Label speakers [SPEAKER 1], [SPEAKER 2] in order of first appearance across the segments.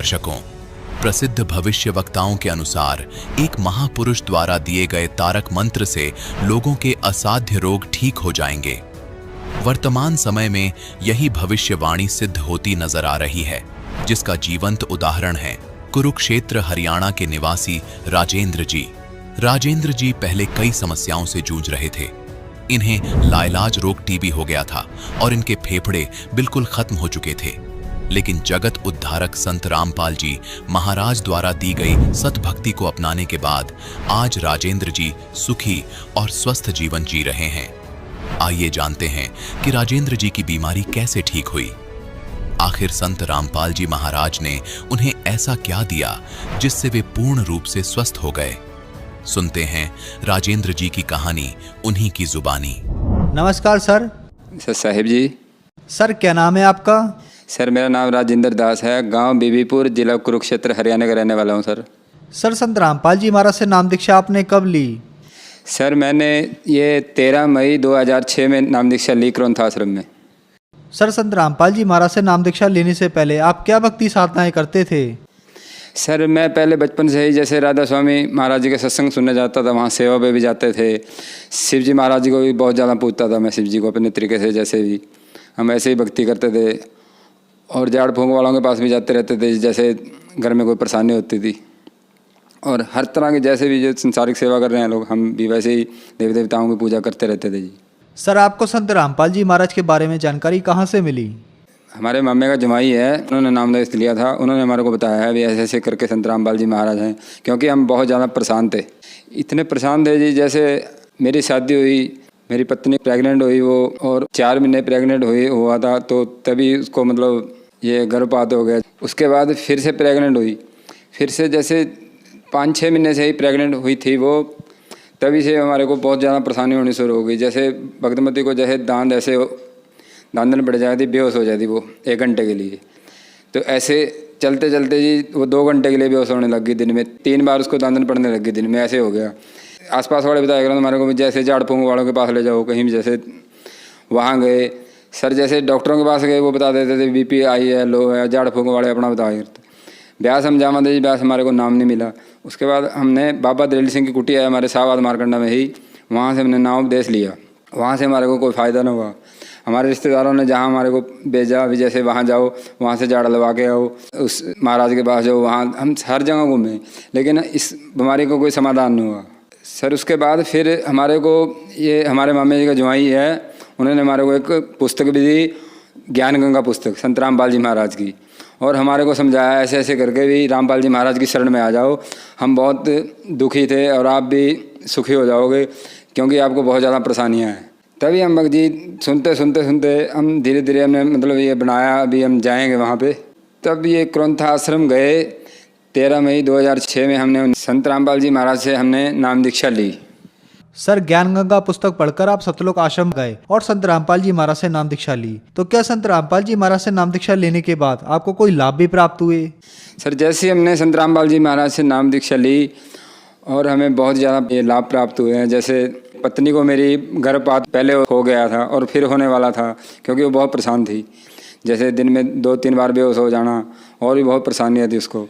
[SPEAKER 1] रक्षकों। प्रसिद्ध भविष्यवक्ताओं के अनुसार एक महापुरुष द्वारा दिए गए तारक मंत्र से लोगों के असाध्य रोग ठीक हो जाएंगे। वर्तमान समय में यही भविष्यवाणी सिद्ध होती नजर आ रही है, जिसका जीवंत उदाहरण है कुरुक्षेत्र हरियाणा के निवासी राजेंद्र जी। राजेंद्र जी पहले कई समस्याओं से जूझ रहे थे। इन्हें लाइलाज रोग टीबी हो गया था और इनके फेफड़े बिल्कुल खत्म हो चुके थे। लेकिन जगत उद्धारक संत रामपाल जी महाराज द्वारा दी गई सतभक्ति को अपनाने के बाद आज राजेंद्र जी सुखी और स्वस्थ जीवन जी रहे हैं। आइए जानते हैं कि राजेंद्र जी की बीमारी कैसे ठीक हुई। आखिर संत रामपाल जी महाराज ने उन्हें ऐसा क्या दिया जिससे वे पूर्ण रूप से स्वस्थ हो गए। सुनते हैं राजेंद्र जी की कहानी उन्हीं की जुबानी।
[SPEAKER 2] नमस्कार सर।
[SPEAKER 3] साहिब जी।
[SPEAKER 2] सर क्या नाम है आपका?
[SPEAKER 3] सर मेरा नाम राजेंद्र दास है, गांव बीबीपुर, जिला कुरुक्षेत्र, हरियाणा का रहने वाला हूं सर।
[SPEAKER 2] सर संत रामपाल जी महाराज से नाम दीक्षा आपने कब ली?
[SPEAKER 3] सर मैंने ये 13 मई 2006 में नाम दीक्षा ली क्रौंथा आश्रम में।
[SPEAKER 2] सर संत रामपाल जी महाराज से नाम दीक्षा लेने से पहले आप क्या भक्ति साधनाएं करते थे?
[SPEAKER 3] सर मैं पहले बचपन से ही जैसे राधा स्वामी महाराज जी के सत्संग सुनने जाता था, वहाँ सेवा पे भी जाते थे। शिव जी महाराज जी को भी बहुत ज़्यादा पूजता था मैं, शिव जी को अपने तरीके से, जैसे भी हम ऐसे ही भक्ति करते थे। और झाड़ फूंक वालों के पास भी जाते रहते थे, जैसे घर में कोई परेशानी होती थी। और हर तरह के जैसे भी जो संसारिक सेवा कर रहे हैं लोग, हम भी वैसे ही देवी देवताओं की पूजा करते रहते थे जी।
[SPEAKER 2] सर आपको संत रामपाल जी महाराज के बारे में जानकारी कहाँ से मिली?
[SPEAKER 3] हमारे मामे का जमाई है, उन्होंने नामदेश लिया था, उन्होंने हमारे को बताया है भी ऐसे ऐसे करके संत रामपाल जी महाराज हैं। क्योंकि हम बहुत ज़्यादा परेशान थे, इतने परेशान थे जी। जैसे मेरी शादी हुई, मेरी पत्नी प्रेग्नेंट हुई वो, और 4 महीने प्रेग्नेंट हुआ था, तो तभी उसको मतलब ये गर्भपात हो गया। उसके बाद फिर से प्रेग्नेंट हुई, फिर से जैसे 5-6 महीने से ही प्रेग्नेंट हुई थी वो, तभी से हमारे को बहुत ज़्यादा परेशानी होनी शुरू हो गई। जैसे भगतमती को जैसे दांत ऐसे दांतन पड़ जाती, बेहोश हो जाती वो 1 घंटे के लिए। तो ऐसे चलते चलते जी वो 2 घंटे के लिए बेहोश होने लग गई। दिन में 3 बार उसको दांतन पड़ने लग गई, दिन में ऐसे हो गया। आसपास वाले बताया करो हमारे को, जैसे झाड़ फूंक वालों के पास ले जाओ कहीं भी, जैसे वहाँ गए सर, जैसे डॉक्टरों के पास गए वो बता देते थे बीपी हाई है, लो है, झाड़ फूंक वाले अपना बताया करते। ब्यास हम जामा थे जी, ब्यास हमारे को नाम नहीं मिला। उसके बाद हमने बाबा दलेल सिंह की कुटिया है हमारे शाहबाद मारकंडा में ही, वहाँ से हमने नाम उपदेश लिया। वहाँ से हमारे को कोई फ़ायदा न हुआ। हमारे रिश्तेदारों ने जहाँ हमारे को भेजा, अभी जैसे वहाँ जाओ, वहाँ से झाड़ लगा के आओ, उस महाराज के पास जाओ, वहाँ हम हर जगह घूमे, लेकिन इस बीमारी को कोई समाधान नहीं हुआ सर। उसके बाद फिर हमारे को ये हमारे मामे जी का जवाई है, उन्होंने हमारे को एक पुस्तक भी दी, ज्ञान गंगा पुस्तक संत रामपाल जी महाराज की, और हमारे को समझाया ऐसे ऐसे करके भी रामपाल जी महाराज की शरण में आ जाओ। हम बहुत दुखी थे और आप भी सुखी हो जाओगे, क्योंकि आपको बहुत ज़्यादा परेशानियाँ हैं। तभी हम भक्त जी सुनते सुनते सुनते हम धीरे धीरे हमने मतलब ये बनाया, अभी हम जाएंगे वहाँ पे। तब ये क्रौंथा आश्रम गए, 13 मई 2006 में हमने संत रामपाल जी महाराज से हमने नाम दीक्षा ली।
[SPEAKER 2] सर ज्ञान गंगा पुस्तक पढ़कर आप सतलोक आश्रम गए और संत रामपाल जी महाराज से नाम दीक्षा ली, तो क्या संत रामपाल जी महाराज से नाम दीक्षा लेने के बाद आपको कोई लाभ भी प्राप्त हुए?
[SPEAKER 3] सर जैसे हमने संत रामपाल जी महाराज से नाम दीक्षा ली और हमें बहुत ज़्यादा ये लाभ प्राप्त हुए हैं। जैसे पत्नी को मेरी गर्भपात पहले हो गया था और फिर होने वाला था, क्योंकि वो बहुत परेशान थी। जैसे दिन में 2-3 बार बेहोश हो जाना, और भी बहुत परेशानी थी उसको।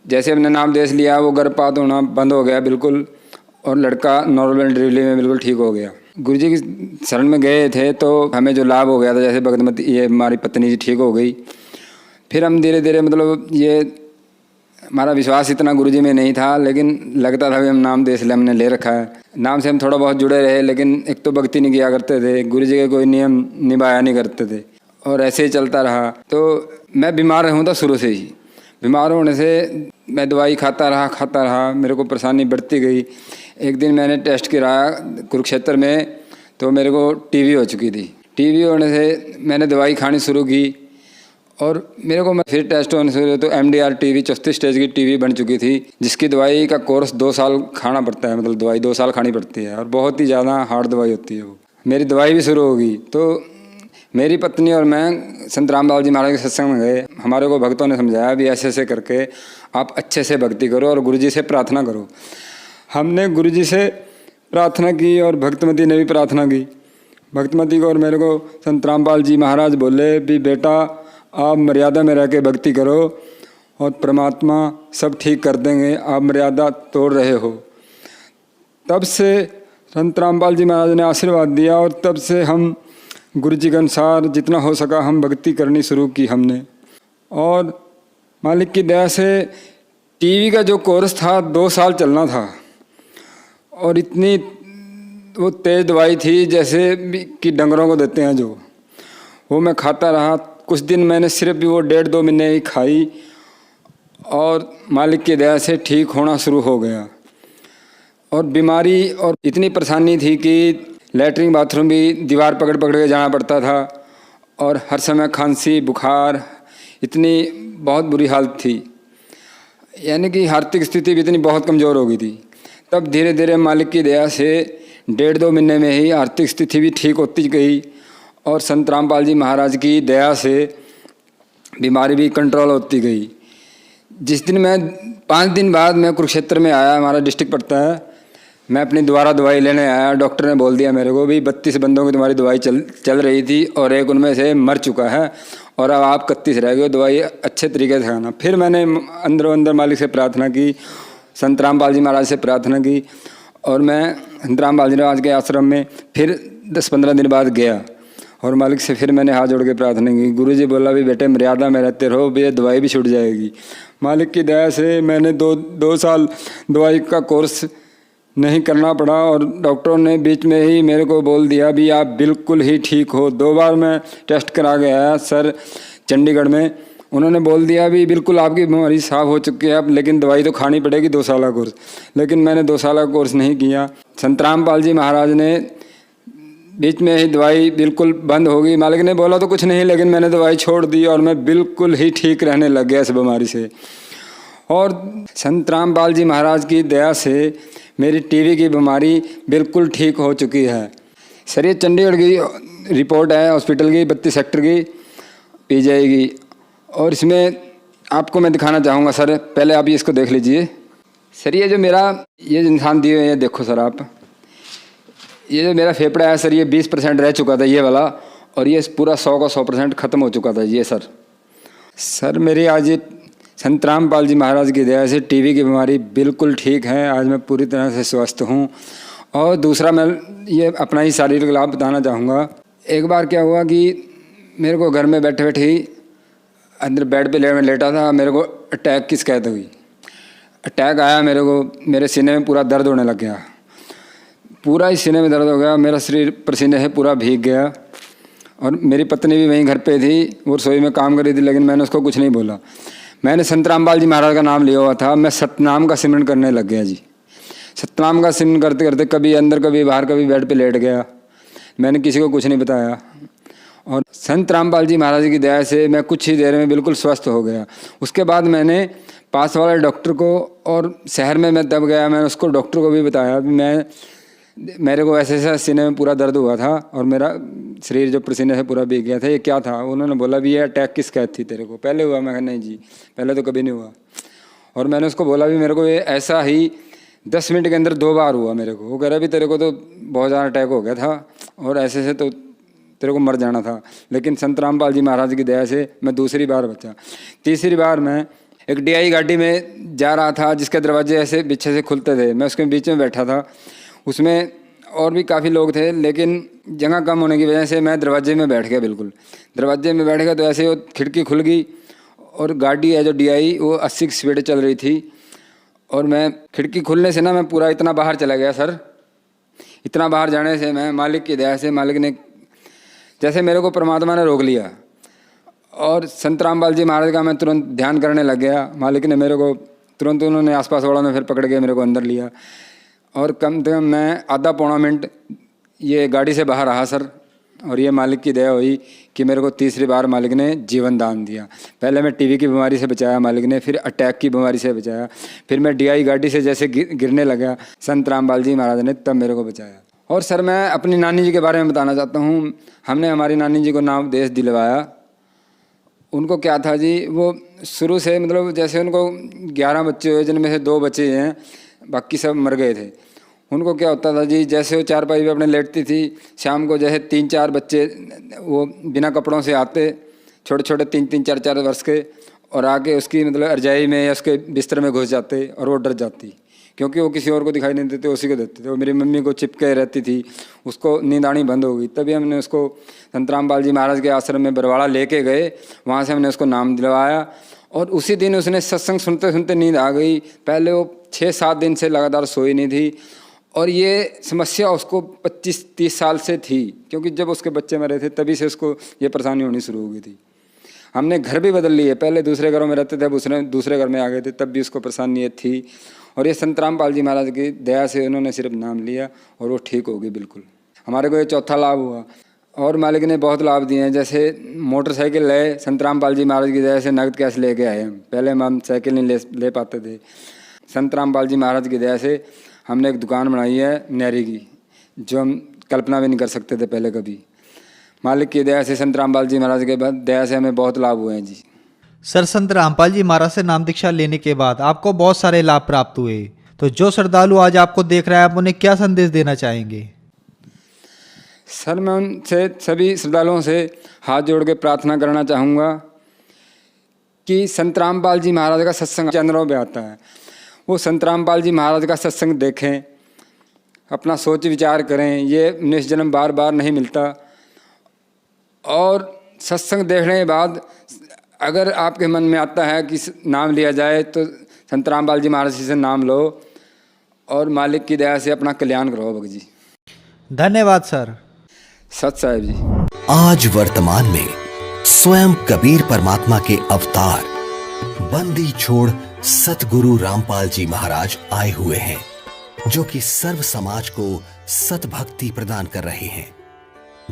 [SPEAKER 3] जैसे हमने नाम देश लिया, वो गर्भपात होना बंद हो गया बिल्कुल, और लड़का नॉर्मल डिलीवरी में बिल्कुल ठीक हो गया। गुरु जी की शरण में गए थे तो हमें जो लाभ हो गया था, जैसे भगतमती ये हमारी पत्नी जी ठीक हो गई, फिर हम धीरे धीरे मतलब ये हमारा विश्वास इतना गुरु जी में नहीं था, लेकिन लगता था भी हम नाम देश हमने ले रखा है, नाम से हम थोड़ा बहुत जुड़े रहे। लेकिन एक तो भक्ति नहीं किया करते थे, गुरु जी के कोई नियम निभाया नहीं करते थे, और ऐसे ही चलता रहा। तो मैं बीमार रहूँ था शुरू से ही, बीमार होने से मैं दवाई खाता रहा, मेरे को परेशानी बढ़ती गई। एक दिन मैंने टेस्ट कराया कुरुक्षेत्र में, तो मेरे को टीबी हो चुकी थी। टीबी होने से मैंने दवाई खानी शुरू की, और मेरे को फिर टेस्ट होने से तो MDR टीबी 34 स्टेज की टीबी बन चुकी थी, जिसकी दवाई का कोर्स 2 साल खाना पड़ता है, मतलब दवाई 2 साल खानी पड़ती है, और बहुत ही ज़्यादा हार्ड दवाई होती है वो। मेरी दवाई भी शुरू हो गई, तो मेरी पत्नी और मैं संत रामपाल जी महाराज के सत्संग में गए। हमारे को भक्तों ने समझाया भी ऐसे ऐसे करके आप अच्छे से भक्ति करो और गुरु जी से प्रार्थना करो। हमने गुरु जी से प्रार्थना की और भक्तमती ने भी प्रार्थना की। भक्तमती को और मेरे को संत रामपाल जी महाराज बोले भी बेटा आप मर्यादा में रह के भक्ति करो और परमात्मा सब ठीक कर देंगे, आप मर्यादा तोड़ रहे हो। तब से संत रामपाल जी महाराज ने आशीर्वाद दिया और तब से हम गुरु जी के अनुसार जितना हो सका हम भक्ति करनी शुरू की हमने। और मालिक की दया से टीवी का जो कोर्स था 2 साल चलना था और इतनी वो तेज़ दवाई थी जैसे कि डंगरों को देते हैं जो, वो मैं खाता रहा। कुछ दिन मैंने सिर्फ भी वो 1.5-2 महीने ही खाई और मालिक की दया से ठीक होना शुरू हो गया। और बीमारी और इतनी परेशानी थी कि लैट्रिन बाथरूम भी दीवार पकड़ पकड़ के जाना पड़ता था और हर समय खांसी बुखार, इतनी बहुत बुरी हालत थी, यानी कि आर्थिक स्थिति भी इतनी बहुत कमज़ोर हो गई थी। तब धीरे धीरे मालिक की दया से 1.5-2 महीने में ही आर्थिक स्थिति भी ठीक होती गई और संत रामपाल जी महाराज की दया से बीमारी भी कंट्रोल होती गई। जिस दिन मैं 5 दिन बाद मैं कुरुक्षेत्र में आया, हमारा डिस्ट्रिक्ट पड़ता है, मैं अपनी दोबारा दवाई लेने आया। डॉक्टर ने बोल दिया मेरे को भी 32 बंदों की तुम्हारी दवाई चल रही थी और एक उनमें से मर चुका है और अब आप 31 रह गए, दवाई अच्छे तरीके से खाना। फिर मैंने अंदर मालिक से प्रार्थना की, संत रामपाल जी महाराज से प्रार्थना की और मैं संत रामपाल जी महाराज के आश्रम में फिर 10-15 दिन बाद गया और मालिक से फिर मैंने हाथ जोड़ के प्रार्थना की। गुरु जी बोला भी बेटे मर्यादा में रहते रहो, भी दवाई भी छूट जाएगी। मालिक की दया से मैंने 2 साल दवाई का कोर्स नहीं करना पड़ा और डॉक्टरों ने बीच में ही मेरे को बोल दिया भी आप बिल्कुल ही ठीक हो। 2 बार मैं टेस्ट करा के आया सर चंडीगढ़ में, उन्होंने बोल दिया भी बिल्कुल आपकी बीमारी साफ हो चुकी है अब, लेकिन दवाई तो खानी पड़ेगी 2 साल का कोर्स। लेकिन मैंने 2 साल का कोर्स नहीं किया। संत रामपाल जी महाराज ने बीच में ही दवाई बिल्कुल बंद हो गई। मालिक ने बोला तो कुछ नहीं, लेकिन मैंने दवाई छोड़ दी और मैं बिल्कुल ही ठीक रहने लग गया इस बीमारी से। और संत रामपाल जी महाराज की दया से मेरी टीबी की बीमारी बिल्कुल ठीक हो चुकी है। सर ये चंडीगढ़ की रिपोर्ट है हॉस्पिटल की, 32 सेक्टर की पी जाएगी और इसमें आपको मैं दिखाना चाहूँगा सर। पहले आप इसको देख लीजिए सर। ये जो मेरा ये इंसान दिए हुए हैं देखो सर आप, ये जो मेरा फेफड़ा है सर ये 20% रह चुका था ये वाला और ये पूरा 100 का 100% ख़त्म हो चुका था ये सर। सर मेरी आज ये संत रामपाल जी महाराज की दया से टीबी की बीमारी बिल्कुल ठीक है। आज मैं पूरी तरह से स्वस्थ हूँ। और दूसरा मैं ये अपना ही शारीरिक लाभ बताना चाहूँगा। एक बार क्या हुआ कि मेरे को घर में बैठे बैठे ही अंदर बेड पे लेटा था, मेरे को अटैक की शिकायत हुई। अटैक आया मेरे को, मेरे सीने में पूरा दर्द होने लग गया, पूरा ही सीने में दर्द हो गया, मेरा शरीर पसीने से पूरा भीग गया। और मेरी पत्नी भी वहीं घर पे थी, वो रसोई में काम कर रही थी, लेकिन मैंने उसको कुछ नहीं बोला। मैंने संत रामपाल जी महाराज का नाम लिया हुआ था, मैं सतनाम का सिमरन करने लग गया जी। सतनाम का सिमरन करते करते कभी अंदर कभी बाहर कभी बेड पे लेट गया, मैंने किसी को कुछ नहीं बताया। और संत रामपाल जी महाराज की दया से मैं कुछ ही देर में बिल्कुल स्वस्थ हो गया। उसके बाद मैंने पास वाले डॉक्टर को, और शहर में मैं तब गया, मैंने उसको डॉक्टर को भी बताया कि मेरे को ऐसे ऐसे सीने में पूरा दर्द हुआ था और मेरा शरीर जो पसीने से पूरा भीग गया था, ये क्या था। उन्होंने बोला भी ये अटैक की शिकायत थी तेरे को, पहले हुआ। मैं कहा नहीं जी पहले तो कभी नहीं हुआ। और मैंने उसको बोला भी मेरे को ये ऐसा ही 10 मिनट के अंदर 2 बार हुआ मेरे को। वो कह रहा भी तेरे को तो बहुत ज़्यादा अटैक हो गया था और ऐसे से तो तेरे को मर जाना था, लेकिन संत रामपाल जी महाराज की दया से मैं दूसरी बार बचा। तीसरी बार मैं एक DI गाड़ी में जा रहा था जिसके दरवाजे ऐसे पीछे से खुलते थे, मैं उसके बीच में बैठा था। उसमें और भी काफ़ी लोग थे, लेकिन जगह कम होने की वजह से मैं दरवाजे में बैठ गया। बिल्कुल दरवाजे में बैठ गया तो ऐसे वो खिड़की खुल गई और गाड़ी है जो DI वो 80 की स्पीड चल रही थी और मैं खिड़की खुलने से ना मैं पूरा इतना बाहर चला गया सर। इतना बाहर जाने से मैं मालिक की दया से, मालिक ने जैसे मेरे को परमात्मा ने रोक लिया और संत रामपाल जी महाराज का मैं तुरंत ध्यान करने लग गया। मालिक ने मेरे को तुरंत, उन्होंने आसपास वालों ने फिर पकड़ के मेरे को अंदर लिया और कम से कम मैं आधा पौना मिनट ये गाड़ी से बाहर रहा सर। और ये मालिक की दया हुई कि मेरे को तीसरी बार मालिक ने जीवन दान दिया। पहले मैं टीबी की बीमारी से बचाया मालिक ने, फिर अटैक की बीमारी से बचाया, फिर मैं DI गाड़ी से जैसे गिरने लगा, संत रामपाल जी महाराज ने तब मेरे को बचाया। और सर मैं अपनी नानी जी के बारे में बताना चाहता हूँ। हमने हमारी नानी जी को नाम देश दिलवाया। उनको क्या था जी, वो शुरू से मतलब जैसे उनको 11 बच्चे हुए जिनमें से 2 बच्चे हैं, बाकी सब मर गए थे। उनको क्या होता था जी, जैसे वो चारपाई पे अपने लेटती थी, शाम को जैसे 3-4 बच्चे वो बिना कपड़ों से आते, छोटे छोटे 3-3, 4-4 वर्ष के, और आके उसकी मतलब रजाई में या उसके बिस्तर में घुस जाते और वो डर जाती, क्योंकि वो किसी और को दिखाई नहीं देते, उसी को देते थे। वो मेरी मम्मी को चिपके रहती थी, उसको नींद आनी बंद हो गई। तभी हमने उसको संत रामपाल जी महाराज के आश्रम में बरवाड़ा लेके गए, वहाँ से हमने उसको नाम दिलवाया और उसी दिन उसने सत्संग सुनते सुनते नींद आ गई। पहले वो 6-7 दिन से लगातार सोई नहीं थी और ये समस्या उसको 25-30 साल से थी, क्योंकि जब उसके बच्चे मरे थे तभी से उसको ये परेशानी होनी शुरू हो गई थी। हमने घर भी बदल लिए, पहले दूसरे घरों में रहते थे, अब उसने दूसरे घर में आ गए थे, तब भी उसको परेशानी ये थी। और ये संत रामपाल जी महाराज की दया से उन्होंने सिर्फ नाम लिया और वो ठीक हो गई बिल्कुल। हमारे को ये चौथा लाभ हुआ और मालिक ने बहुत लाभ दिए हैं। जैसे मोटरसाइकिल ले संत रामपाल जी महाराज की दया से नगद कैश लेके आए हम। पहले हम साइकिल नहीं ले पाते थे। संत रामपाल जी महाराज की दया से हमने एक दुकान बनाई है नहरी की, जो हम कल्पना भी नहीं कर सकते थे पहले कभी। मालिक की दया से, संत रामपाल जी महाराज के दया से हमें बहुत लाभ हुए हैं जी।
[SPEAKER 2] सर, संत रामपाल जी महाराज से नाम दीक्षा लेने के बाद आपको बहुत सारे लाभ प्राप्त हुए, तो जो श्रद्धालु आज आपको देख रहा है, आप उन्हें क्या संदेश देना चाहेंगे?
[SPEAKER 3] सर, मैं उनसे, सभी श्रद्धालुओं से हाथ जोड़ के प्रार्थना करना चाहूँगा कि संत रामपाल जी महाराज का सत्संग चैनलों पे आता है, वो संत रामपाल जी महाराज का सत्संग देखें, अपना सोच विचार करें। ये निश्च जन्म बार बार नहीं मिलता और सत्संग देखने के बाद अगर आपके मन में आता है कि नाम लिया जाए तो संत रामपाल जी महाराज से नाम लो और मालिक की दया से अपना कल्याण करो भगत जी।
[SPEAKER 2] धन्यवाद सर।
[SPEAKER 3] सत साहिब जी।
[SPEAKER 4] आज वर्तमान में स्वयं कबीर परमात्मा के अवतार बंदी छोड़ सतगुरु रामपाल जी महाराज आए हुए हैं, जो कि सर्व समाज को सतभक्ति प्रदान कर रहे हैं,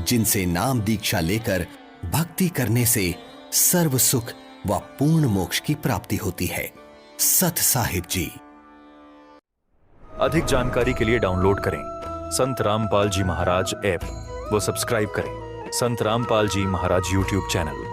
[SPEAKER 4] जिनसे नाम दीक्षा लेकर भक्ति करने से सर्व सुख व पूर्ण मोक्ष की प्राप्ति होती है। सत साहिब जी।
[SPEAKER 5] अधिक जानकारी के लिए डाउनलोड करें संत रामपाल जी महाराज ऐप व सब्सक्राइब करें संत रामपाल जी महाराज यूट्यूब चैनल।